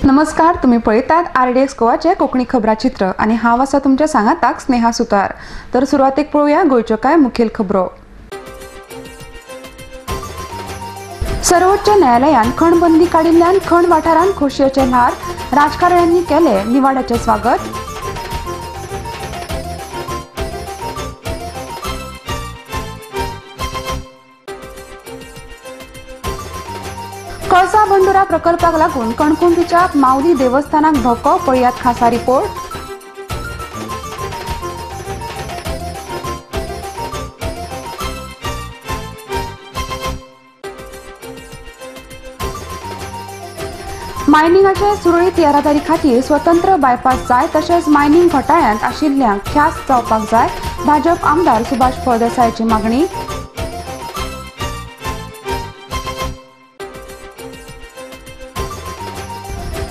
नमस्कार, तुम्ही पळयतात RDX गोवाचे कोंकणी खबराचित्र आणि हांव आसा तुमच्या सांगाताक स्नेहा सुतार। तर सुरवातेक पळोवया गोंयच्यो कांय मुखेल खबरो। सर्वोच्च न्यायालयान खणबंदी काडिल्ल्यान खण वाठारांत खोशयेचे ल्हार, राजकारण्यांनी केले निवाड्याचे स्वागत। कळसा बंडुरा प्रकल्पाक लागून कणकुंबीच्या माऊली देवस्थानाक धोको, पळयात खासा रिपोर्ट। मायनिंगाचे सुरळीत येरादारी खातीर स्वतंत्र बायपास जाय तशेंच मायनिंग घोटाळ्यांत आशिल्ल्यांक ख्यास्त जावपाक जाय, भाजप आमदार सुभाष फळदेसायाची मागणी।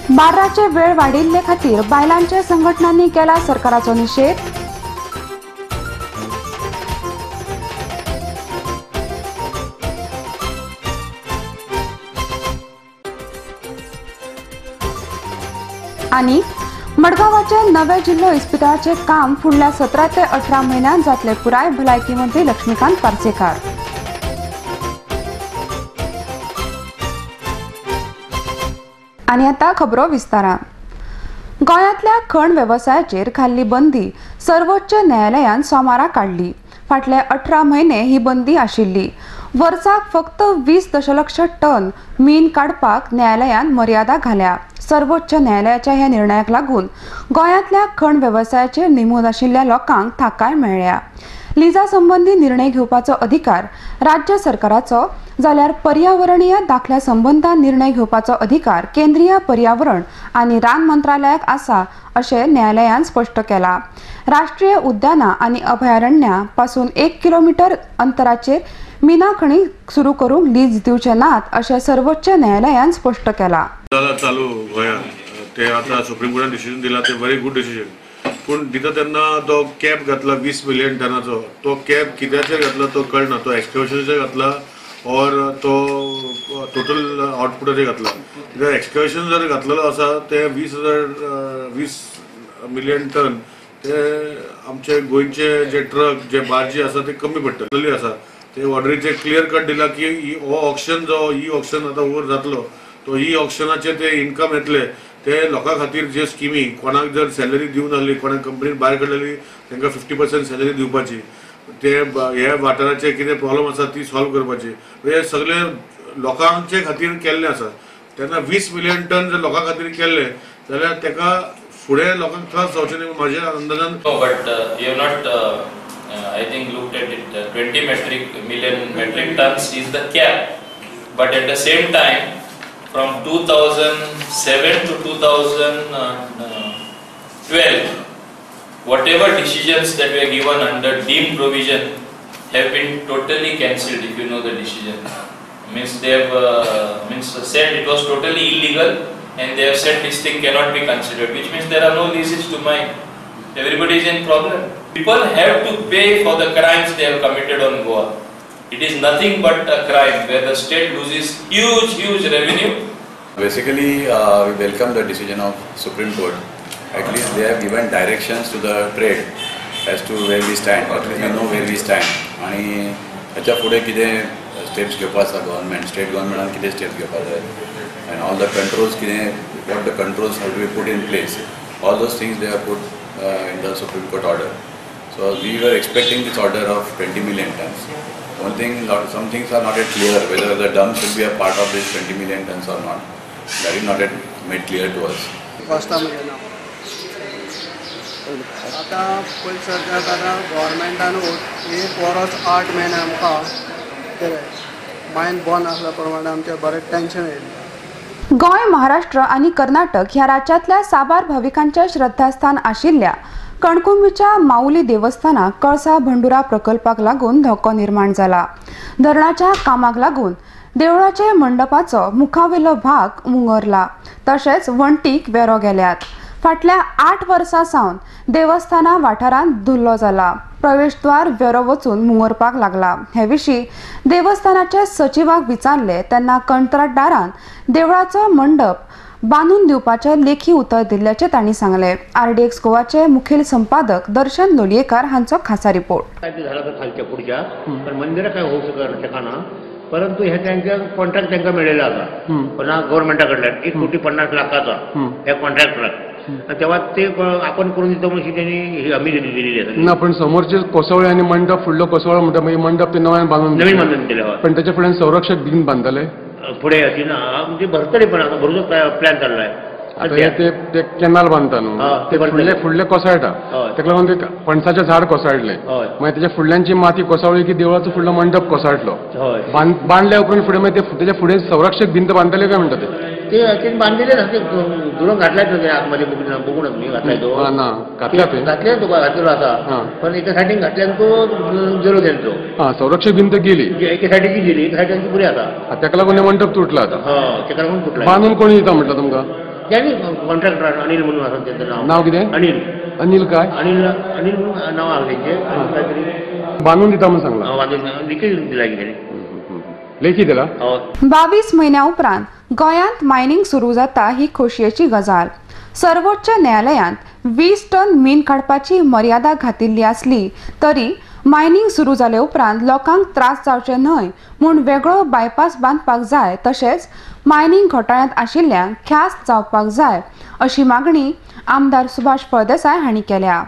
बार्राचे वेळ वाडिल्ले खातीर बायलांचे संघटनांनी केला सरकाराचो निषेध। आणि मडगांवाचे नवे जिल्हो इस्पितळाचे काम फुडल्या 17 ते 18 म्हयन्यांत जातले पुराय, भलायकी मंत्री लक्ष्मीकांत पार्सेकार। आणि आता खबरो विस्तारान। गोंयांतल्या खण वेवसायाचेर घाल्ली बंदी सर्वोच्च न्यायालयान सोमारा काडली। फाटले 18 म्हयने ही बंदी आशिल्ली। वर्साक फक्त 20 दशलक्ष टन मीन काडपाक न्यायालयान मर्यादा घाल्या। सर्वोच्च न्यायालयाच्या ह्या निर्णयाक लागून गोंयांतल्या खण वेवसायाचेर नेमूद आशिल्ल्या लोकांक थाकाय मेळ्ळ्या। लिजा संबंधी निर्णय घेवपाचो अधिकार राज्य सरकाराचो, जाल्यार पर्यावरणीय दाखल्या संबंधान निर्णय घेवपाचो अधिकार केंद्रीय पर्यावरण आनी रान मंत्रालयाक आसा, अशें न्यायालयान स्पश्ट केला। राष्ट्रीय उद्यानां आनी अभयारण्यां पासून 1 किलोमीटर अंतराचेर मिना खणी सुरू करूंक लीज दिवचे नात, अशें सर्वोच्च न्यायालयान स्पश्ट केला। चालू गोंयांत ते आतां सुप्रीम कोर्टान डिसिजन दिला, ते व्हेरी गुड डिसिजन। पूण दिता तेन्ना तो कॅप घातला 20 मिलियन टनाचो, तो कॅप कित्याचेर घातला तो कळना। तो एक्सकॅव्हेशनाचेर घातला और तो टोटल आउटपुटाचेर घातला। कित्याक एक्सकॅव्हेशन जर घातलेलो आसा ते 20 मिलियन टन ते आमचे गोंयचे जे ट्रक जे बार्जी आसा ते कमी पडटले आसा। ते ऑर्डरीचे क्लियर कट दिला की हो ऑक्शन जो ऑक्शन आतां ओवर जातलो, तो ऑक्शनाचे ते इन्कम येतले ते लोकां खातीर जे स्किमी, कोणाक जर सॅलरी दिवंक नासली, कोणाक कंपनीन भायर काडलेली तांकां 50% सॅलरी दिवपाची, ते हे वाठाराचे कितें प्रॉब्लम आसा ती सॉल्व करपाची, हे सगळे लोकांचे खातीर केल्ले आसा। तेन्ना 20 मिलियन टन जर लोकां खातीर केल्ले जाल्यार ताका फुडें लोकांक त्रास जावचे न्ही म्हाज्या अंदाजान। But you have not I think looked at it. 20 million metric tons is the cap, but at the same time, from 2007 to 2012, whatever decisions that were given under deemed provision have been totally cancelled. If you know the decision, means they have said it was totally illegal, and they have said this thing cannot be considered, which means there are no leases to mine. Everybody is in problem. People have to pay for the crimes they have committed on Goa. It is nothing but a crime where the state loses huge revenue. Basically, we welcome the decision of Supreme Court. At least they have given directions to the trade as to where we stand. At least we know where we stand. आणि ह्याच्या पुढे कितें steps घेवपाक आसा government, state गव्हर्नमेंटान कितें steps घेवपाक जाय, and all the controls what the controls have to be put in place. All those things they have put in the Supreme Court order. So we were expecting this order of 20 million tons. One thing, some things are not yet clear whether the dump should be a part of this 20 million tons or not. That is not yet made clear to us. आता पयलीं सद्याक आतां गव्हर्मेंटान 1 वर्स 8 म्हयने आमकां मायन बंद आसल्या प्रमाणे आमचें बरें टेन्शन येयलें। गोंय, महाराष्ट्र आणि कर्नाटक ह्या राज्यातल्या साबार भाविकांचे श्रद्धास्थान आशिल्ल्या कणकुंबीच्या माऊली देवस्थानाक कळसा बंडुरा प्रकल्पाक लागून धोको निर्माण जाला। धरणाच्या कामाक लागून देवळाचे मंडपाचो मुखावेलो भाग मुंगरला, तशेंच वण्टीक वेरो गेल्यात। फाटल्या 8 वर्सां सावन देवस्थाना वाठारांत धुल्लो जाला। प्रवेशद्वार वेरो वचून मुंगरपाक लागला। हे विशीं देवस्थानाचे सचिवाक विचारले तेन्ना कंत्राटदारान देवळाचो मंडप बांदून दिवपाचे लेखी उतर दिल्ल्याचे तांणी सांगले. RDX गोवाचे मुखेल संपादक दर्शन लोलयेकार हांचो खासा रिपोर्ट. काय ते झालं तर खालच्या पुढच्या पण मंदिरं काय होऊ शकना, परंतु ह्या त्यांच्या कॉन्ट्रॅक्ट त्यांना मिळालेला होता पण गव्हर्नमेंटाकडल्या 1,50,00,000 ह्या कॉन्ट्रॅक्टराक. तेव्हा ते आपण करून देतो म्हणून त्यांनी हमी दिलेली आहे. ना पण समोरचे कोसवळे आणि मंडप फुडलो कोसवळो म्हणटा मागीर मंडप ते नव्यान बांधून नवीन बांधून दिले पण त्याच्या फुड्यान संरक्षक भिंत बांधले पुढे अशी ना म्हणजे भरतले पण आता भरतो प्लॅन चाललाय. ते कॅनल बांधता न्हू ते फुडले कोसळटा ताका लागून ते पणसाचे झाड कोसळले मागीर त्याच्या फुडल्यांची माती कोसळ्ळी की देवळाचो फुडलो मंडप कोसळटलो. बांधल्या उपरांत फुडें मागीर त्याच्या फुडें संरक्षक भिंत बांधले काय म्हणटा ते बांधलेले दुरून घातलाय आतमध्ये बघूनच मी घातलाय तो घातले तो घातलेलो असा पण एका सायडीन घातल्यान तो गेलो त्यांचो संरक्षक भिंत गेली एका सायडीची गेली एका सायडीची पुढे आता ताका लागून मंडप तुटला आता ताका लागून तुटला. बांधून कोणी दिता म्हटलं तुमकां त्यांनी कॉन्ट्रॅक्टर अनिल म्हणून असं त्यांचं नाव कितें अनिल काय अनिल म्हणून नाव आहे त्यांचे काहीतरी बांधून दिता म्हणून सांगला बांधून लिखीत दिला की त्यांनी लेखी दिला. 22 म्हयन्या उपरांत गोंयांत मायनिंग सुरू जाता ही खोशयेची गजाल. सर्वोच्च न्यायालयात 20 टन मीन काडपाची मर्यादा घातिल्ली आसली तरी मायनिंग सुरू जाले उपरांत लोकांक त्रास जावचे न्हय म्हूण वेगळो बायपास बांदपाक जाय तशेंच मायनिंग घोटाळ्यांत आशिल्ल्यांक ख्यास्त जावपाक जाय अशी मागणी आमदार सुभाष फळदेसाय हांणी केल्या.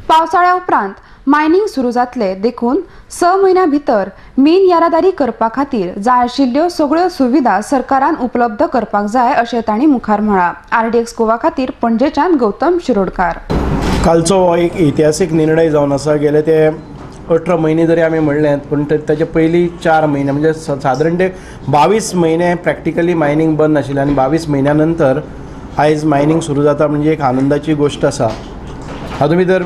पावसाळ्या उपरांत मायनिंग सुरू जातले देखून 6 म्हयन्या भितर मीन येरादारी करपा खातीर जाय आशिल्ल्यो सगळ्यो सुविधा सरकारान उपलब्ध करपाक जाय अशें तांणी मुखार म्हळां. RDX गोवा खातीर पणजेच्यान गौतम शिरोडकार. कालचो हो एक ऐतिहासीक निर्णय जावन आसा. गेले ते 18 म्हयने जरी आमी म्हणलें पूण ताचे पयलीं 4 म्हयने म्हणजे सादारण ते 22 म्हयने प्रॅक्टिकली मायनिंग बंद आशिल्लें आनी 22 म्हयन्या नंतर आयज मायनिंग सुरू जाता म्हणजे एक आनंदाची गोश्ट आसा. हातूंत भितर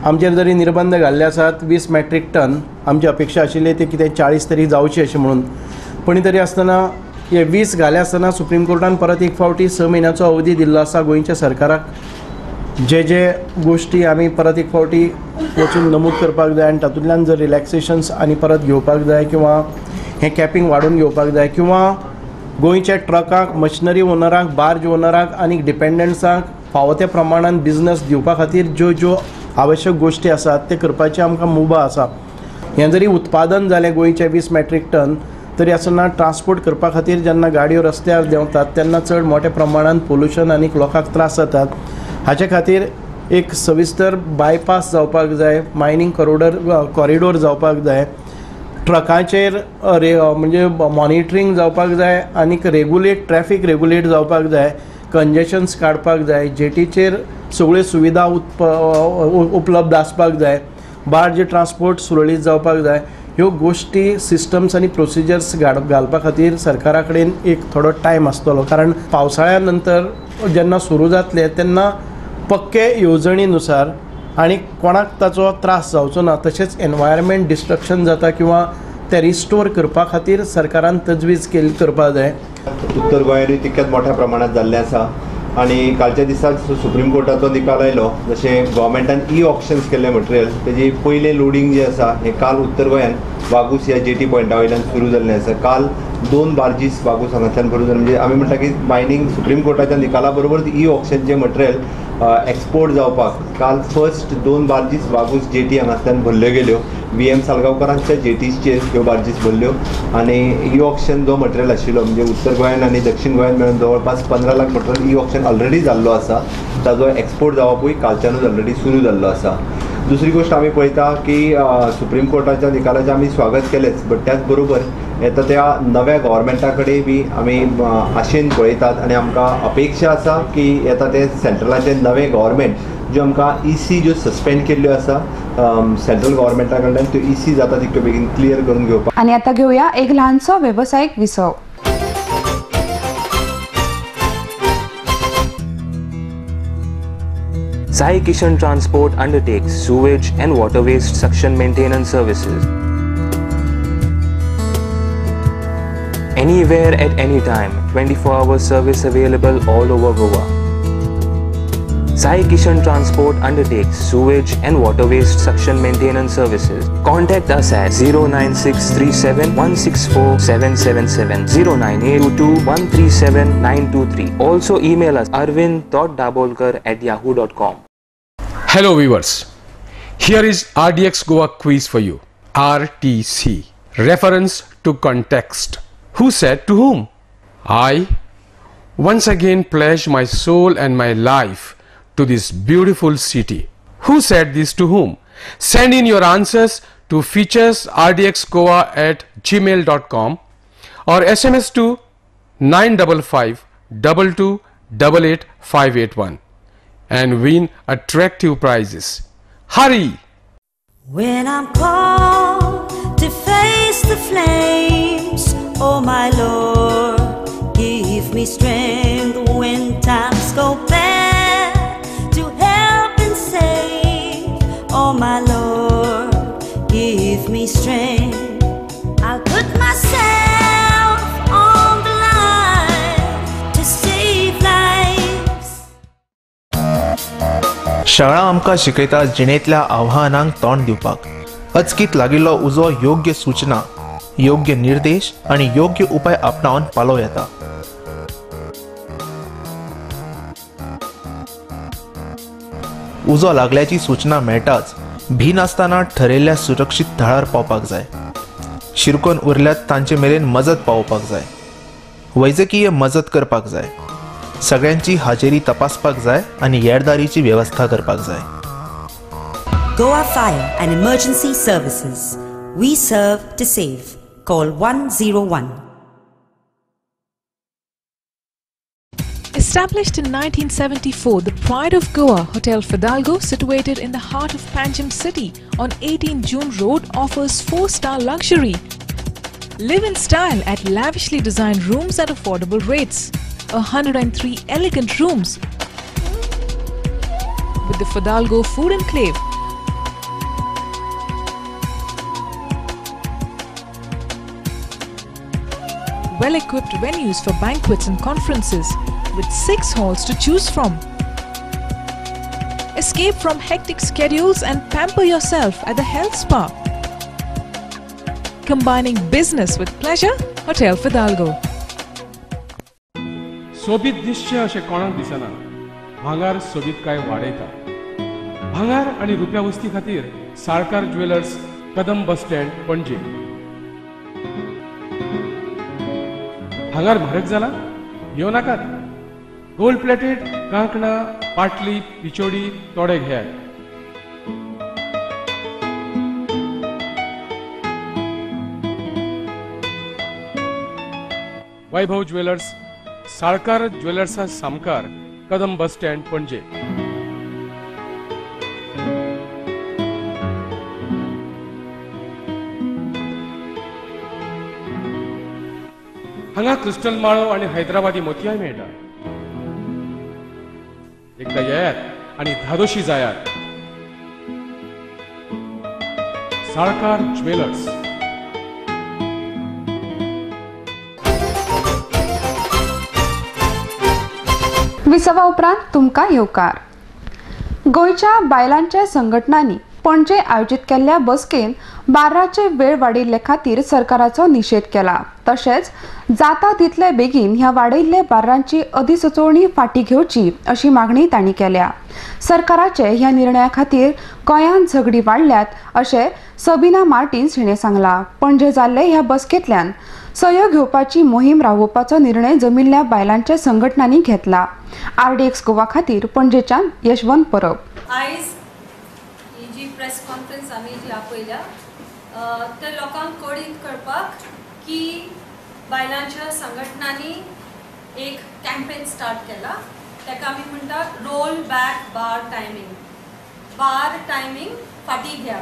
आमचेर जरी निर्बंध घाल्ले आसात 20 मॅट्रिक टन आमची अपेक्षा आशिल्ली ते कितें 40 तरी जावची अशें म्हणून पण तरी आसतना हे 20 घाले आसतना सुप्रीम कोर्टान परत एक फावटी 6 म्हयन्याचो अवधी दिल्लो आसा गोंयच्या सरकाराक. जे गोश्टी आमी परत एक फावटी वचून नमूद करपाक जाय आनी तातूंतल्यान जर रिलॅक्सेशन्स आनी परत घेवपाक जाय किंवा हें कॅपिंग वाडोवन घेवपाक जाय किंवा गोंयच्या ट्रकाक मशिनरी ओनराक बार्ज ओनराक आनी डिपेंडंट्सांक फावो त्या प्रमाणान बिझनस दिवपा खातीर ज्यो आवश्यक गोश्टी आसात ते करपाची आमकां मुभा आसा. हें जरी उत्पादन जालें गोंयचें 20 मॅट्रिक टन तरी आसतना ट्रान्सपोर्ट करपा खातीर जेन्ना गाडयो रस्त्यार देंवतात तेन्ना चड मोठ्या प्रमाणान पोल्युशन आनी लोकांक त्रास जातात. हाचे खातीर एक सविस्तर बायपास जावपाक जाय, मायनिंग कॉरिडोर जावपाक जाय, ट्रकाचेर म्हणजे मॉनिटरींग जावपाक जाय आनी ट्रॅफिक रेगुलेट जावपाक जाय, कंजेशन्स काडपाक जाय, जेटीचेर सगळ्यो सुविधा उपलब्ध आसपाक जाय, बार्ज ट्रान्सपोर्ट सुरळीत जावपाक जाय. ह्यो गोश्टी सिस्टम्स आनी प्रोसिजर्स घालपा खातीर सरकारा कडेन एक थोडो टायम आसतलो कारण पावसाळ्या नंतर जेन्ना सुरू जातले तेन्ना पक्के येवजणीनुसार आनी कोणाक ताचो त्रास जावचो ना तशेंच एनवायरमेंट डिस्ट्रक्शन जाता किंवा ते रिस्टोर करपा खातीर सरकारान तजवीज करपा जाय. उत्तर गोंयांतूय तितक्याच मोठ्या प्रमाणात जाल्लें आसा आनी कालच्या दिसा सुप्रीम कोर्टाचो निकाल आयलो जशें गोवोरमेंटान ऑप्शन्स केल्ले मटेरियल तेजी पयलें लोडिंग जें आसा हें काल उत्तर गोंयांत वागूस ह्या जेटी पॉयंटा वयल्यान सुरू जाल्लें आसा. काल 2 बार्जीस वागूस हांगांतल्यान भरून जालें म्हणजे आमी म्हणटा की मायनिंग सुप्रीम कोर्टाच्या निकाला बरोबर ऑप्शनचें मटेरियल एक्सपोर्ट जावपाक काल फर्स्ट 2 बार्जीस वागूस जेटी हांगांतल्यान भरल्यो गेल्यो. VM सालगांवकारांच्या जेटीचेर ह्यो बार्जीस भरल्यो आनी ऑप्शन जो मटेरियल आशिल्लो म्हणजे उत्तर गोंयान आनी दक्षिण गोंयान मेळून जवळपास 15 लाख मटेरियल ऑप्शन ऑलरेडी जाल्लो आसा. ताजो एक्सपोर्ट जावपूय कालच्यानूच ऑलरेडी सुरू जाल्लो आसा. दुसरी गोष्ट आमी पळयता की सुप्रीम कोर्टाच्या निकालाचें आमी स्वागत केलेंच बट त्याच बरोबर येता त्या नव्या गव्हर्मेंटा कडेन बी आमी आशेन पळयतात आनी आमकां अपेक्षा आसा की येता ते सेंट्रलाचें नवें गव्हर्मेंट ज्यो आमकां EC ज्यो सस्पेंड केल्ल्यो आसा सेंट्रल गव्हर्मेंटा कडल्यान त्यो EC जाता तितक्यो बेगीन क्लियर करून घेवपाक. आनी आतां घेवया एक ल्हानसो वेवसायीक विसव. Sai Kishan Transport undertakes sewage and water waste suction maintenance services. Anywhere at any time, 24-hour service available all over Goa. Sai Kishan Transport undertakes sewage and water waste suction maintenance services. Contact us at 09637164777, 09822137923. Also email us arvind.dabolkar@yahoo.com. Hello viewers, here is RDX Goa quiz for you. RTC, reference to context. Who said to whom? I once again pledge my soul and my life to this beautiful city. Who said this to whom? Send in your answers to featuresrdxgoa@gmail.com or SMS to 955-2288-581 and win attractive prizes. Hurry! When I'm called to face the flames, oh my Lord, give me strength when times go bad, to help and save, oh my Lord, give me strength. I'll put myself on the line to save lives. शाळा आमकां शिकयता जिणेंतल्या आव्हानांक तोंड दिवपाक. अचकीत लागिल्लो उजो योग्य सूचना, योग्य निर्देश आनी योग्य उपाय आपणावन पालव येता. उजो लागल्याची सूचना मेळटाच भी नासतना ठरयल्ल्या सुरक्षीत थळार पावपाक जाय. शिरकोन उरल्यात तांचे मेरेन मजत पावोवपाक जाय. वैजकीय मजत करपाक जाय. सगळ्यांची हाजेरी तपासपाक जाय आनी येरादारीची वेवस्था करपाक जाय. Goa Fire and Emergency Services. We serve to save. Call 101. Established in 1974, the Pride of Goa, Hotel Fidalgo, situated in the heart of Panjim city on 18 June Road, offers 4-star luxury. Live in style at lavishly designed rooms at affordable rates. 103 elegant rooms with the Fidalgo Food Enclave. Well-equipped venues for banquets and conferences with 6 halls to choose from. Escape from hectic schedules and pamper yourself at the health spa. Combining business with pleasure, Hotel Fidalgo. सोबीत दिसचे अशें कोणाक दिसना. भांगार सोबीत काय वाडयता. भांगार आनी रुप्या वस्ती खातीर Salkar jewellers, Kadam bus stand, Panaji. भांगार म्हारग जाला? येव नाकात. गोल्ड प्लेटेड कांकणां, पाटली, पिचोडी तोडे घेयात. वैभव ज्वेलर्स, साळकार ज्वेलर्सा सामकार, कदम बस स्टँड, पणजे. हांगा क्रिस्टल माळो आणि हैदराबादी मोतयाय मेळटा. एकदा येयात आणि धादोशी जायात. साळकार ज्वेलर्स. विसवा उपरांत तुमकां येवकार. गोंयच्या बायलांच्या संघटनांनी पणजे आयोजीत केल्ल्या बसकेन बार्राचे वेळ वाडयल्ले खातीर सरकाराचो निशेध केला. तशेंच जाता तितले बेगीन ह्या वाडयल्ले बार्रांची अधिसुचोवणी फाटीं घेवची अशी मागणी तांणी केल्या. सरकाराचे ह्या निर्णया खातीर गोंयांत झगडी वाडल्यात अशें सबिना मार्टिन्स हिणें सांगलां. पणजे जाल्ले ह्या बसकेंतल्यान सयो घेवपाची मोहीम राबोवपाचो निर्णय जमिल्ल्या बायलांच्या संघटनांनी घेतला. RDX गोवा खातीर पणजेच्यान यशवंत परब. आयज ही जी प्रेस कॉन्फरन्स आमी जी आपयल्या ते लोकांक कळीत करपाक की बायलांच्या संघटनांनी एक कॅम्पेन स्टार्ट केला. ताका आमी म्हणटा रोल बॅक बार टायमींग. बार टायमींग फाटीं घ्या.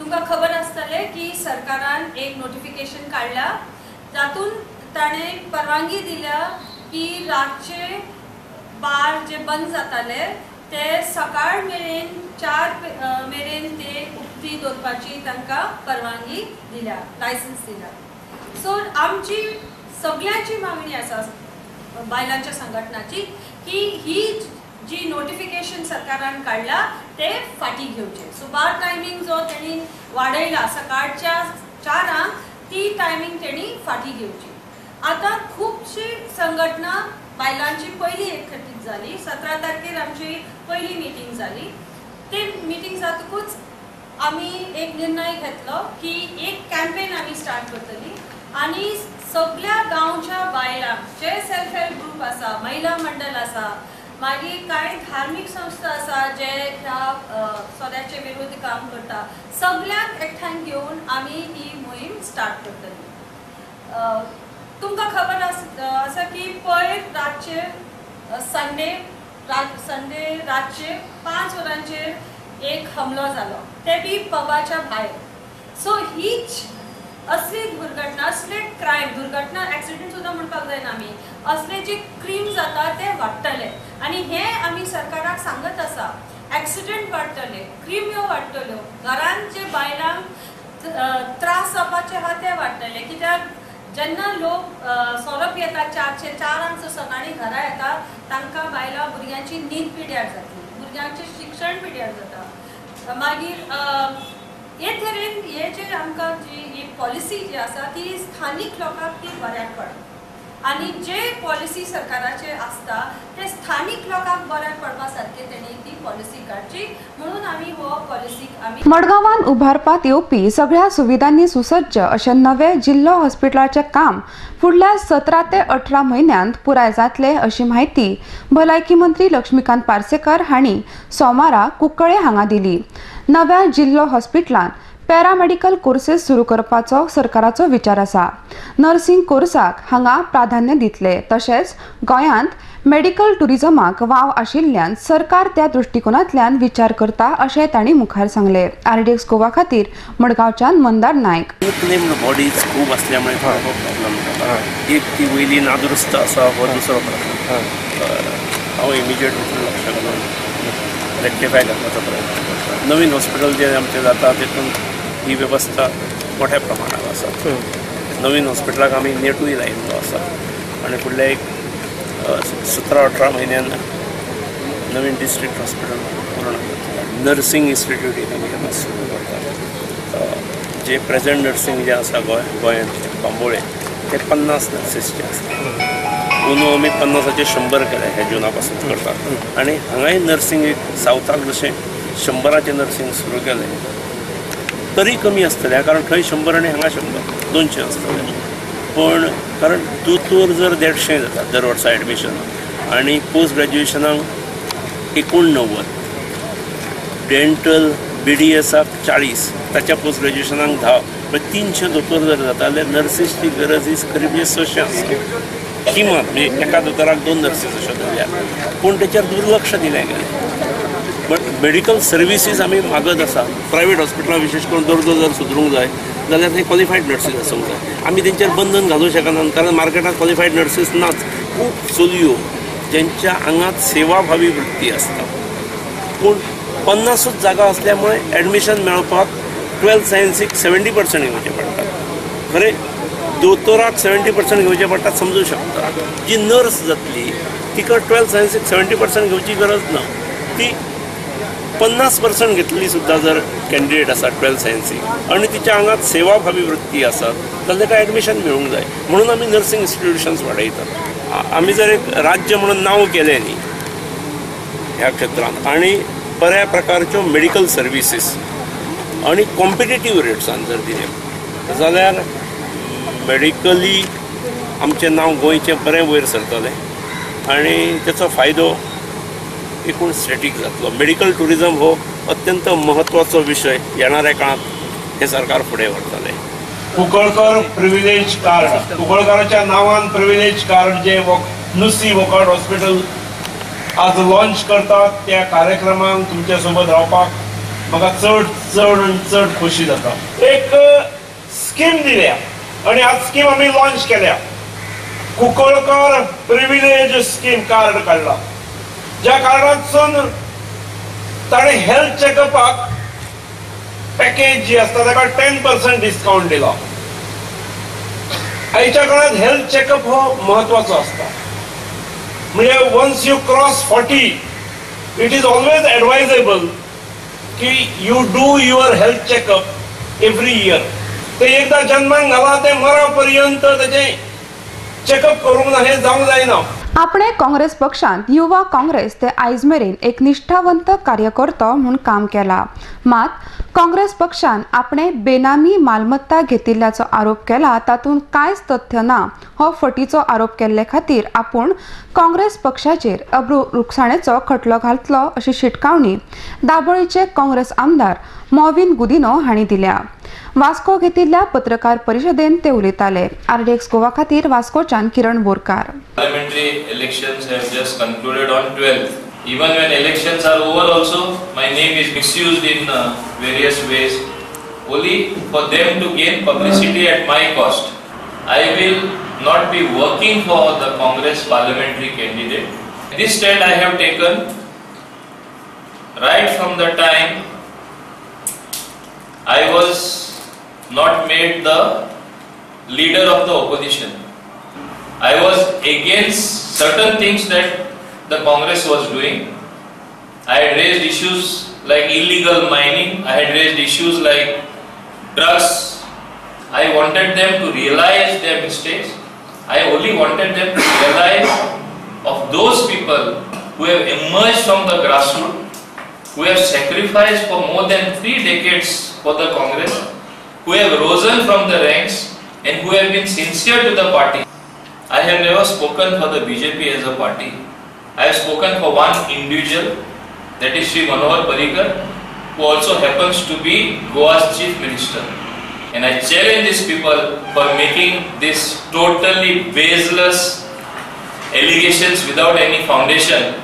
तुमकां खबर आसतलें की सरकारान एक नोटिफिकेशन काडल्या तातूंत ताणें परवानगी दिल्या की रातचे बार जे बंद जाताले ते सकाळ मेरेन 4 मेरेन ते उक्ती दवरपाची तांकां परवानगी दिल्या, लायसन्स दिल्या. सो आमची सगळ्यांची मागणी आसा बायलांच्या संघटनाची की ही जी नोटिफिकेशन सरकारान काढला ते फाटी घेवचे. सो बार टायमिंग जो त्यांनी वाडयला सकाळच्या 4 ती टायमिंग त्यांनी फाटी घेवची. आता खूपशी संघटना बायलांची पहिली एकत्रित झाली. 17 तारखेर आमची पहिली मीटिंग झाली. ते मीटिंग जातकूच आम्ही एक निर्णय घेतलो की एक कॅम्पेन आम्ही स्टार्ट करतली आणि सगळ्या गांवच्या बायलांक जे सेल्फ हेल्प ग्रुप आसा, महिला मंडळ आसा, मागीर कांय धार्मिक संस्था आसा जे ह्या सोद्याचे विरोधी काम करता, सगळ्यांक एकठांय घेवन आमी ही मोहीम स्टार्ट करतली. तुमकां खबर आसा की पयर रातचे संडे रातचे 5 वरांचेर एक हमलो जालो, ते बी पबाच्या भायर. सो हीच असली दुर्घटना, असले क्रायम, दुर्घटना ॲक्सिडेंट सुद्धा म्हणपाक जायना आमी, असले जे क्रीम जाता ते वाडटले आणि हे आमी सरकाराक सांगत आसा. ॲक्सिडेंट वाडटले, क्रिम्यो वाडटल्यो, घरांत जे बायलांक त्रास जावपाचे आहा ते वाडटले. कित्याक जेन्ना लोक सोरोप येता 4 सकाळी घरा येता, तांकां बायलां भुरग्यांची न्हीद पिड्यार जातली, भुरग्यांचें शिक्षण पिड्यार जाता. मागीर हे तरेन हे जे आमकां जी पॉलिसी जी आसा ती स्थानीक लोकांक ती बऱ्याक पडटा आणि जे पॉलिसी सरकाराचे आसता ते स्थानीक लोकांक बऱ्याक पडपा सारखे त्यांनी ती पॉलिसी काडची. म्हणून आमी हो पॉलिसीक आमी मडगांवान उभारपात येवपी सगळ्या सुविधांनी सुसज्ज अशें नवे जिल्लो हॉस्पिटलाचें काम फुडल्या 17 ते 18 म्हयन्यांत पुराय जातले अशी माहिती भलायकी मंत्री लक्ष्मीकांत पार्सेकर हांणी सोमारा कुंकळे हांगा दिली. नव्या जिल्लो हॉस्पिटलांत पॅरामेडिकल कोर्सेस सुरू करपाचो सरकाराचो विचार आसा. नर्सिंग कोर्साक हांगा प्राधान्य दितले. तशेंच गोंयांत मेडिकल टुरिजमाक वाव आशिल्ल्यान सरकार त्या दृष्टिकोनांतल्यान विचार करता अशें तांणी मुखार सांगले. RDX गोवा खातीर मडगांवच्यान मंदार नायक. बॉडीज खूब आसल्यामुळे थोडो प्रॉब्लम जाता. एक ती वयली नादुरुस्त आसा हो दुसरो प्रॉब्लम. हांव इमिजिएट लक्ष घालून रेक्टिफाय करपाचो प्रयत्न करता. नवीन हॉस्पिटल जे आमचें जाता तितून ही वेवस्था मोठ्या प्रमाणात आसा. नवीन हॉस्पिटलाक आमी नेटूय लायिल्लो आसा आनी फुडल्या एक 17-18 म्हयन्यान नवीन डिस्ट्रिक्ट हॉस्पिटल पूर्ण करता. नर्सिंग इन्स्टिट्यूट आमी सुरू करता. जे प्रेझेंट नर्सिंग जे आसा गोंयांत बांबोळे ते 50 नर्सीसचे आसा. अंदू आमी 50चे 100 केले हे जुना पासून करतात. आनी हांगाय नर्सिंग एक सावथाक जशें 100चे नर्सिंग सुरू केलें तरी कमी आसतलें, कारण थंय 100 आनी हांगा 100, 200 आसतलें. पण कारण दोतोर जर 150 जाता दर वर्सा एडमिशन आनी पोस्ट ग्रॅज्युएशनाक 89, डेंटल BDSाक 40, ताच्या पोस्ट ग्रॅज्युएशनाक 10, म्हणजे 300 दोतोर जर जाता जाल्यार नर्सीसची गरज ही खरी म्हणजे 600 आसता किमान. म्हणजे एका दोतोराक 2 नर्सीस अशें धरल्यार. पूण तेचेर दुर्लक्ष दिलें गेलें. बट मेडिकल सर्विसीस आमी मागत आसा. प्रायवेट हॉस्पिटलां विशेश करून दर्जो जर सुदरूंक जाय जाल्यार थंय क्वॉलिफायड नर्सीस आसूंक जाय. आमी तेंचेर बंधन घालूंक शकनात, कारण मार्केटांत क्वॉलिफायड नर्सीस नाच. खूब चलयो जेंच्या आंगात सेवाभावी वृत्ती आसता पूण 50च जागा असल्यामुळे ॲडमिशन मेळपाक 12th सायन्सीक 70% घेवचे पडटात. खरें दोतोराक 70% घेवचे पडटात समजूं शकता. जी नर्स जातली तिका 12th सायन्सीक 70% घेवची गरज ना. ती 50% घेतली सुद्दां जर कॅन्डिडेट आसा 12th सायन्सीक आनी तिच्या आंगात सेवाभावी वृत्ती आसात जाल्यार ताका ॲडमिशन मेळूंक जाय. म्हणून आमी नर्सिंग इन्स्टिट्यूशन्स वाडयतात. आमी जर एक राज्य म्हणून नांव केलें न्ही ह्या क्षेत्रांत आनी बऱ्या प्रकारच्यो मेडिकल सर्विसीस आनी कॉम्पिटेटीव रेट्सान जर दिलें जाल्यार मेडिकली आमचें नांव गोंयचें बरें वयर सरतलें आनी तेचो फायदो एकूण स्टेटीक जातलो. मेडिकल टुरिजम हो अत्यंत म्हत्वाचो विशय येणाऱ्या काळात हे सरकार फुडें व्हरतलें. कुंकळकर प्रिविलेज कार्ड, कुंकळकराच्या नांवान प्रिविलेज कार्ड जे नुसी वोकार्ड हॉस्पिटल आज लॉन्च करतात त्या कार्यक्रमांक तुमच्या सोबत रावपाक म्हाका चड खोशी जाता. एक स्कीम दिल्या आनी आज स्कीम आमी लॉन्च केल्या. कुंकळकर प्रिविलेज स्कीम कार्ड काडला, ज्या कार्डांतसून ताणें हेल्थ चॅकअपाक पॅकेज जी आसता ताका 10% डिस्काउंट दिला. आयच्या काळात हेल्थ चॅकअप हो महत्वाचो आसता. म्हणजे once you cross 40 It is always advisable की you do your health checkup every year. ते एकदा जन्माक घाला ते मरा पर्यंत त्याचे चेकअप करूंक ना, हे जावंक जायना. आपणे काँग्रेस पक्षांत युवा काँग्रेस ते आयज मेरेन एक निष्ठावंत कार्यकर्तो म्हणून काम केला. मात काँग्रेस पक्षान आपणे बेनामी मालमत्ता घेतिल्ल्याचो आरोप केला तातूंत कांयच तथ्य ना हो फटीचो आरोप केल्ले खातीर आपूण काँग्रेस पक्षाचेर अब्रुलुकसाणेचो खटलो घालतलो अशी शिटकावणी दाबोळीचे काँग्रेस आमदार मॉविन गुदिनो हांणी दिल्या. वास्को घेतिल्ल्या पत्रकार परिशदेन ते उलयताले. आरडीएक्स गोवा खातीर वास्कोच्यान किरण Borkar. Parliamentary elections have just concluded on 12th. Even when elections are over also, my name is misused in various ways, only for them to gain publicity at my cost. I will not be working for the Congress parliamentary candidate. This stand I have taken right from the time I was not made the leader of the opposition. I was against certain things that the Congress was doing. I had raised issues like illegal mining. I had raised issues like drugs. I wanted them to realize their mistakes. I only wanted them to realize of those people who have emerged from the grassroots, who have sacrificed for more than 3 decades for the Congress, who have risen from the ranks and who have been sincere to the party. I have never spoken for the BJP as a party. I have spoken for one individual, that is Shri Manohar Parrikar, who also happens to be Goa's Chief Minister. And I challenge these people for making this totally baseless allegations without any foundation.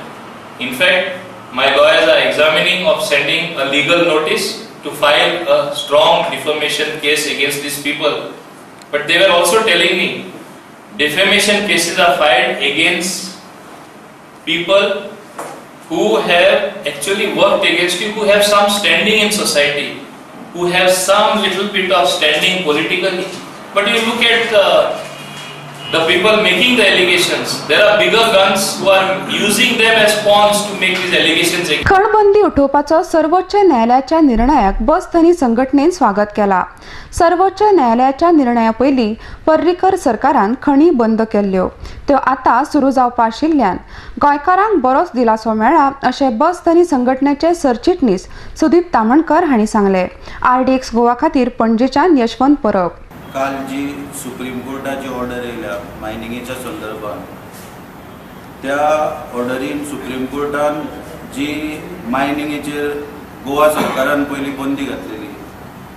In fact, my lawyers are examining of sending a legal notice to file a strong defamation case against these people. But they were also telling me defamation cases are filed against people who have actually worked against you, who have some standing in society, who have some little bit of standing politically. But you look at the people making the allegations, there are bigger guns who are using them as pawns to make these allegations. खणबंदी उठोवपाचो सर्वोच्च न्यायालयाच्या निर्णयाक बस्थनी संघटनेन स्वागत केला. सर्वोच्च न्यायालयाच्या निर्णया पयलीं पर्रीकर सरकारान खणी बंद केल्ल्यो त्यो आतां सुरू जावपा आशिल्ल्यान गोंयकारांक बरोच दिलासो मेळ्ळा अशें बस्थनी संघटनेचे सरचिटणीस सुदीप तामणकर हांणी सांगले. आरडीएक्स गोवा खातीर पणजेच्यान यशवंत परब. काल जी सुप्रीम कोर्टाची ऑर्डर येयल्या मायनिंगेच्या संदर्भात, त्या ऑर्डरीन सुप्रीम कोर्टान जी मायनिंगेचेर गोवा सरकारान पयली बंदी घातलेली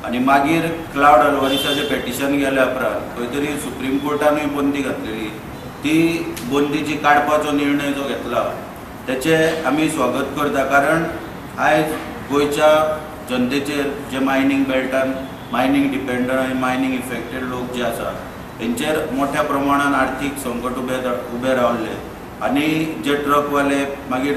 आनी मागीर क्लाउड अल्वारिसाचें पेटिशन गेल्या उपरांत खंय तरी सुप्रीम कोर्टानूय बंदी घातलेली, ती बंदीची काडपाचो निर्णय जो घेतला तेचे आमी स्वागत करता. कारण आयज गोंयच्या जनतेचेर जे मायनिंग बेल्टान मायनिंग डिपेंडंट आनी मायनिंग इफेक्टेड लोक जे आसा तेंचेर मोठ्या प्रमाणात आर्थीक संकट उबे रावल्ले आनी जे ट्रकवाले मागीर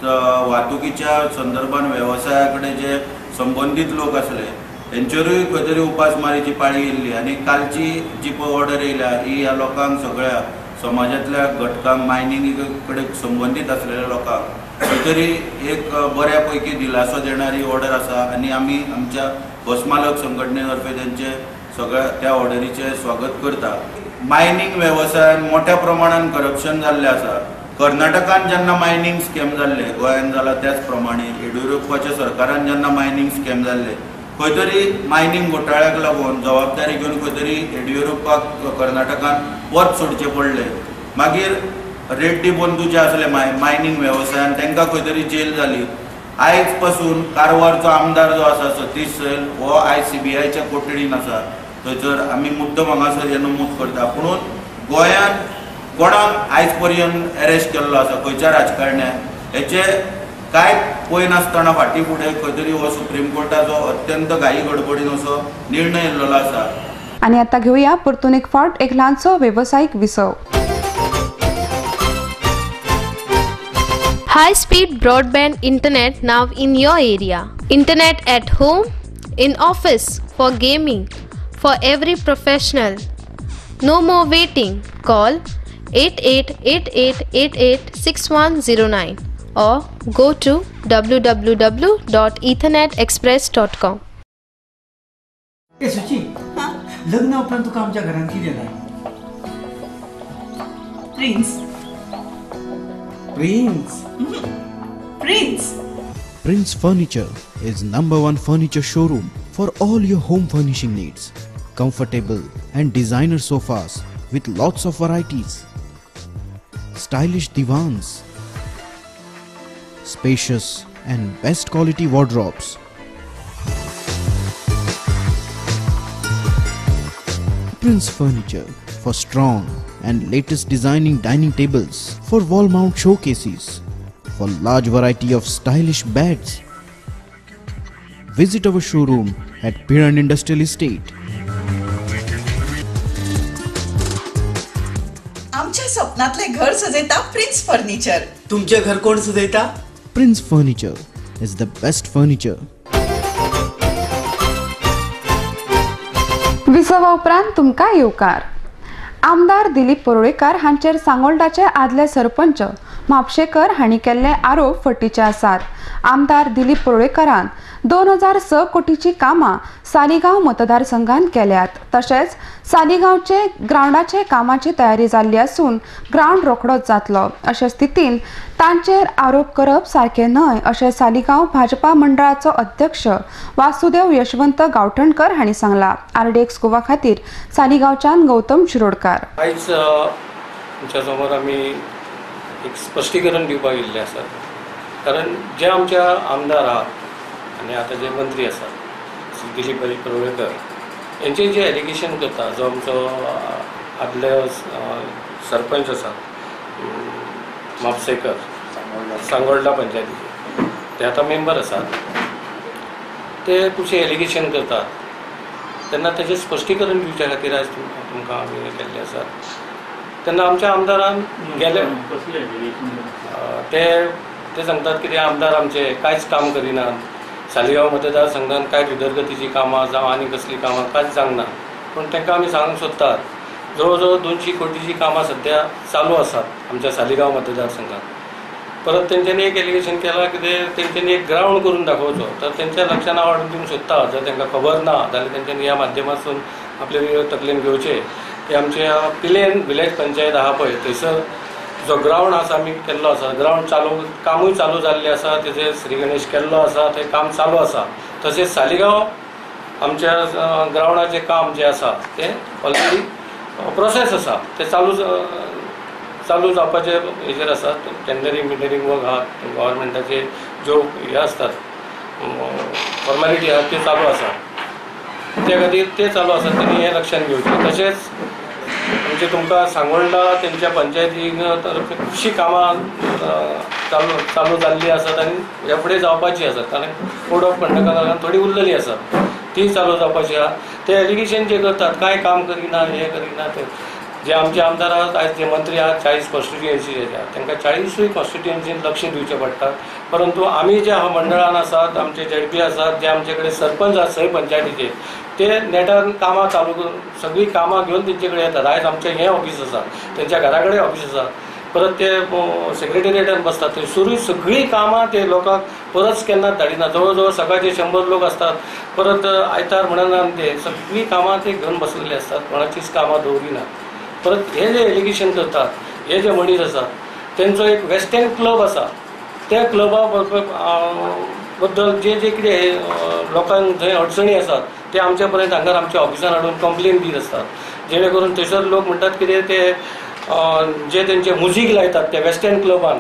वाहतुकीच्या संदर्भान वेवसाया कडेन जे संबंदीत लोक आसले तेंचेरूय खंय तरी उपासमारीची पाळी येयल्ली. आनी कालची जी पळय ऑर्डर येयल्या ही ह्या लोकांक सगळ्या समाजातल्या घटकांक मायनिंग कडेन संबंदीत आसलेल्या लोकांक खंय तरी एक बऱ्या पैकी दिलासो देणारी ऑर्डर आसा आनी आमी आमच्या बसमालक संघटनेतर्फे तेंचे सगळ्या त्या ऑर्डरीचे स्वागत करता. मायनिंग वेवसायान मोठ्या प्रमाणात करप्शन जाल्लें आसा. कर्नाटकान जेन्ना मायनिंग स्कॅम जाल्ले, गोंयान जाला त्याच प्रमाणे येडियुरप्पाच्या सरकारान जेन्ना मायनिंग स्कॅम जाल्ले, खंय तरी मायनिंग घोटाळ्याक लागून जबाबदारी घेवन खंय तरी येडियुरप्पाक कर्नाटकान पद सोडचें पडलें. मागीर रेड्डी बंधू जे आसले मायनिंग वेवसायान तांकां खंय तरी जेल जाली. आयज पासून कारवारचो आमदार जो आसा सतीश सैल हो आयज CBIच्या कोठडीन आसा. थंयसर आमी मुद्दम हांगासर हे नमूद करता. पुणून गोंयांत कोणाक आयज पर्यंत अरेस्ट केल्लो आसा खंयच्या राजकारण्यान हेचे कांय पळय नासतना फाटीं फुडें खंय तरी हो सुप्रीम कोर्टाचो अत्यंत घाई गडबडीन असो निर्णय येयल्लो आसा. आनी आतां घेवया परतून एक फावट एक ल्हानसो वेवसायीक विसव. High-speed broadband internet now in your area. Internet at home, in office, for gaming, for every professional. No more waiting. Call 8888886109 or go to www.ethernetexpress.com. ए सुची, लग्न उपरांत तुका आमच्या घरांत कितें जाय? Prince. Prince. Prince. Prince Furniture is #1 furniture showroom for all your home furnishing needs. Comfortable and designer sofas with lots of varieties. Stylish divans. Spacious and best quality wardrobes. Prince Furniture for strong and latest designing dining tables, for wall mount showcases, for large variety of stylish beds. Visit our showroom at Piran Industrial Estate. आमच्या स्वप्नातले घर सजयता prince furniture. तुमचे घर कोण सजयता? Prince Furniture is the best furniture. विसवा उपरांत तुमकां येवकार. आमदार दिलीप परोळेकार हांचेर सांगोळडाचे आदले सरपंच म्हापशेकर हांणी केल्ले आरोप फटीचे आसात. आमदार दिलीप परोळेकारान 2006 कोटीची कामां सालिगांव मतदारसंघात केल्यात. तशेंच सालिगांवचे ग्राउंडाचे कामाची तयारी जाल्ली असून ग्राउंड रोखडोच जातलो अशे स्थितीन तांचेर आरोप करप सारखे न्हय अशें सालिगांव भाजपा मंडळाचो अध्यक्ष वासुदेव यशवंत गावठणकर हांणी सांगला. RDX गोवा खातीर सालिगांवच्यान गौतम शिरोडकार. आयज तुमच्या समोर आमी एक स्पश्टीकरण दिवपाक येयल्ले आसात. कारण जे आमच्या आमदार आहात आनी आतां जे मंत्री आसात दिलीप परोळेकर यांचे जे एलिगेशन करता, जो आमचो आदले सरपंच आसा म्हापशेकर सांगोळडा पंचायतीचे, ते आतां मेंबर आसात, ते खुबशे एलिगेशन करतात. तेन्ना तेजें स्पश्टीकरण दिवच्या खातीर आयज तुमकां आमी केल्ले आसात. तेन्ना आमच्या आमदारान गेले ते सांगतात की ते आमदार आमचे कांयच काम करिनात, सालिगांव मतदारसंघात कांय उदरगतीची कामां जावं आनी कसली कामां कांयच जावना. पूण तांकां आमी सांगूंक सोदतात जवळ जवळ 200 कोटीची कामां सध्या चालू आसात आमच्या सालिगांव मतदारसंघात. परत तेंच्यांनी एक एलिगेशन केलां की तेंच्यांनी एक ग्राउंड करून दाखोवचो. तर तेंच्या लक्षांत हांव हाडून दिवंक सोदता. जर तांकां खबर ना जाल्यार तेंच्यांनी ह्या माध्यमांतसून आपले तकलेन घेवचें की आमच्या पिलेन विलेज पंचायत आहा पळय थंयसर जो ग्राउंड आसा आमी केल्लो आसा, ग्राउंड कामूय चालू जाल्लें आसा, तेजेर श्री गणेश केल्लो आसा, तें काम चालू आसा. तशेंच सालिगांव आमच्या ग्राउंडाचें काम जें आसा तें ऑलरेडी प्रोसेस आसा, तें चालू जावपाचे हेजेर आसा. टेंडरींग वर्क आहा, गव्हर्मेंटाचे ज्यो हे आसतात फॉर्मेलिटी आहा त्यो चालू आसा. त्या खातीर ते चालू आसा, तेणी हें लक्षांत घेवचें. तशेंच म्हणजे तुमकां सांगोळडा तेंच्या पंचायतीन खुबशीं कामां चालू जाल्लीं आसात आनी ह्या फुडें जावपाचीं आसात. कारण कोड ऑफ कंडक्टा लागून थोडी उरलेलीं आसात, ती चालू जावपाची आहा. ते एलिगेशन जे करतात कांय काम करिना, हें करिना, ते जे आमचे आमदार आहात आयज जे मंत्री आहात 40 कॉन्स्टिट्युएन्सीचे तांकां 40 कॉन्स्टिट्युएन्सीन लक्ष दिवचें पडटा. परंतु आमी जे मंडळान आसात, आमचे ZP आसात, जे आमचे कडेन सरपंच आसात सय पंचायतीचे, ते नेटान कामां चालू करून सगळीं कामां घेवन तेंचे कडेन येतात. आयज आमचें हें ऑफिस आसा, तेंच्या घरा कडेन ऑफिस आसा, परत ते सेक्रेटेरिएटान बसतात, थंयसरूय सगळीं कामां ते लोकांक परत केन्नाच धाडिनात. जवळ जवळ सकाळचे 100 लोक असतात, परत आयतार म्हणून ते सगळीं कामां ते घेवन बसलेले असतात, कोणाचीच कामां दवरिनात. परत हे जे एलिगेशन करतात, हे जे मनीस आसात, तेंचो एक वेस्ट एंड क्लब आसा, त्या क्लबा बद्दल जे कितें लोकांक थंय अडचणी आसात ते आमच्या पर्यंत हांगा आमच्या ऑफिसान हाडून कंप्लेन दीत असतात. जेणे करून थंयसर लोक म्हणटात कितें ते जे तेंचे म्युजीक लायतात त्या वेस्ट एंड क्लबान,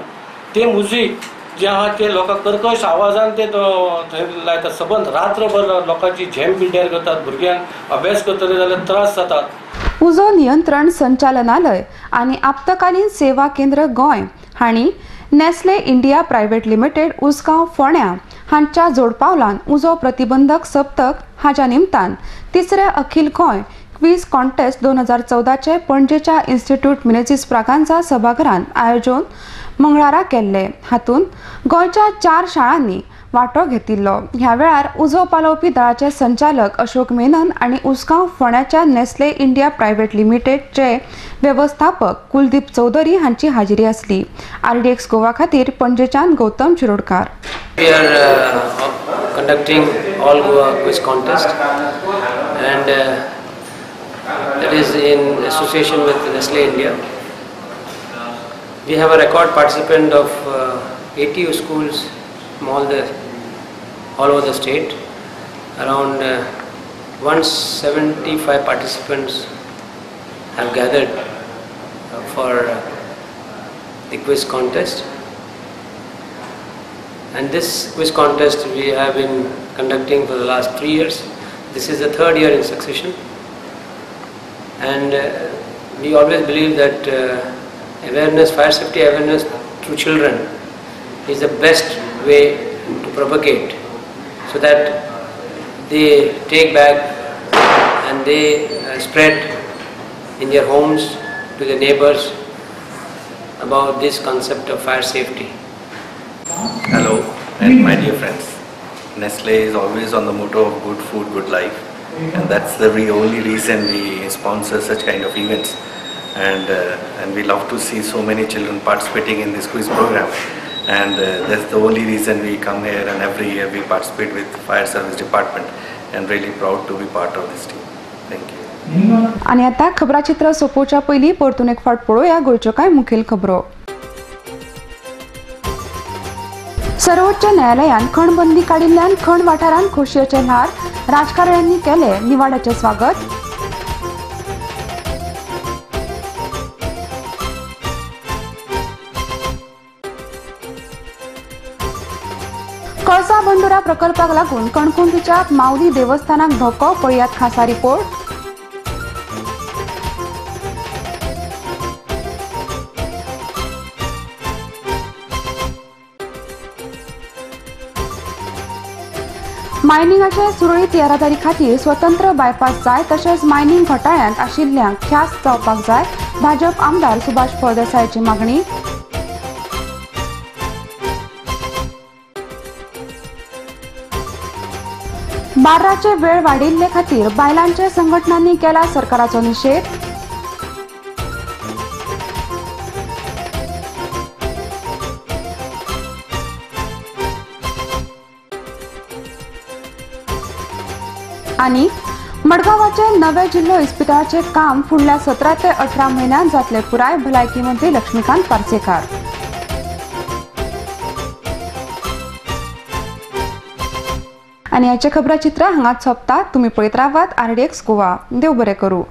ते म्युजीक जे आहा ते लोकांक कर्कश आवाजान ते थंय लायतात. सबंद रात्रभर लोकांची झेम पिड्ड्यार करतात, भुरग्यांक अभ्यास करतले जाल्यार त्रास जातात. उजो नियंत्रण संचालनालय आनी आपतकालीन सेवा केंद्र गोंय हांणी Nestle India private limited Usgao फोंड्या हांच्या जोडपावलान उजो प्रतिबंधक सप्तक हाच्या निमतान तिसरे अखिल गोंय क्विज कॉन्टेस्ट 2014चे पणजेच्या इन्स्टिट्यूट मिनेझिस प्रागांजा सभाघरांत आयोजन मंगळारा केल्ले. हातूंत गोंयच्या 4 शाळांनी वांटो घेतिल्लो. ह्या वेळार उजो पालोवपी दळाचे संचालक अशोक मेनन आणि उसगांव फोंड्याच्या नेस्ले इंडिया प्रायव्हेट लिमिटेडचे व्यवस्थापक कुलदीप चौधरी हांची हाजिरी आसली. RDX गोवा खातीर पणजेच्यान Gautam Shirodkar. We are conducting all Goa quiz contest, and that is in association with Nestle India. We have a record participant of 80 schools all over the state. Around 175 participants have gathered for the quiz contest. And this quiz contest we have been conducting for the last 3 years. This is the 3rd year in succession. And we always believe that fire safety awareness through children is the best way to propagate, so that they take back and they spread in their homes to their neighbors about this concept of fire safety. Hello, and my dear friends. Nestle is always on the motto of good food, good life, and that's the only reason we sponsor such kind of events. And we love to see so many children participating in this quiz program, and that's the only reason we come here, and every year we participate with fire service department, and really proud to be part of this team. Thank you. आणि आता खबराचित्र सोपोवच्या पयलीं परतून एक फावट पळोवया गोंयच्यो कांय मुखेल खबरो. सर्वोच्च न्यायालयान खणबंदी काडिल्ल्यान खण वाठारांत खोशयेचे ल्हार, राजकारण्यांनी केले निवाड्याचे स्वागत. कळसा बंडोरा प्रकल्पाक लागून कणकुंटीच्या माऊली देवस्थानाक धोको, पळयात खासा रिपोर्ट. मायनिंगाचे सुरळीत येरादारी खातीर स्वतंत्र बायपास जाय, तशेंच मायनिंग घोटाळ्यांत आशिल्ल्यांक ख्यास्त जावपाक जाय, भाजप आमदार सुभाष फळदेसायाची मागणी. बार्राचे वेळ वाडिल्ले खातीर बायलांचे संघटनांनी केला सरकाराचो निशेध. आणि मडगांवाचे नवे जिल्हो इस्पितळाचे काम फुडल्या 17 ते 18 म्हयन्यांत जातले पुराय, भलायकी मंत्री लक्ष्मीकांत पार्सेकार. आणि याचे खबराचित्र हांगाच सोंपतात. तुमी पळयत रावात RDX गोवा. देव बरें करूं.